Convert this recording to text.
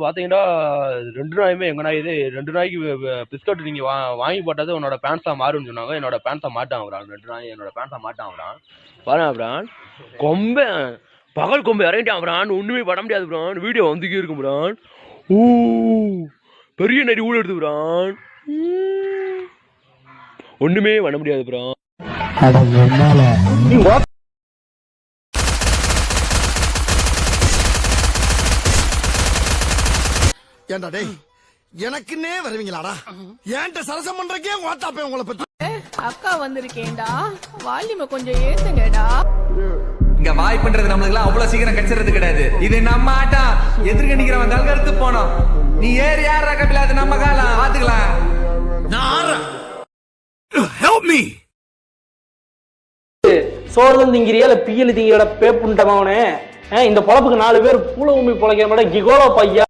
பாத்தீங்கன்னா 2 நாயுமே எங்க நாய் இது 2 நாய்க்கு பிஸ்கட் நீங்க வாங்கி போட்டது உன்னோட பேண்ட்ஸா மாறுன்னு சொன்னாங்க. என்னோட பேண்ட்ஸா மாட்டான் வரான். 2 நாய் என்னோட பேண்ட்ஸா மாட்டான் வரான். பாருங்க பிரான் கொம்ப பகல் கொம்பை இறங்கிட்டான் பிரான். ஒண்ணுமே பண்ண முடியாது பிரான். வீடியோ வந்துக்கே இருக்கும் பிரான். ஓ பெரிய நரி ஊழ எடுத்து பிரான். ஒண்ணுமே பண்ண முடியாது பிரான். ஏண்டா டேய் எனக்குன்னே வருவீங்களாடா? ஏன்ட்ட சரசம் பண்றக்கே ஓட்டாப்பே உங்களை பத்தி. அக்கா வந்திருக்கேன்டா, வால்யூமை கொஞ்சம் ஏத்துங்கடா. இங்க வாய்ப்புன்றது நம்மளுக்கு அவ்வளவு சீக்கிரம் கிடைச்சிறது கிடையாது. இது நம்ம ஆட்டம். எதிர்க்க நிக்கிறவன் தல்கறுத்து போனோம். நீ ஏறி யார் கபில அது நம்ம காலம் பாத்துக்கலாம். Help me. சோறு திங்கிறியா இல்ல பியல் திங்கிற பேப்புண்டவனே. இந்த பொழப்புக்கு 4 பேர் பூல உமி பொழைக்கிற மாதிரி கிகோலோ பையா.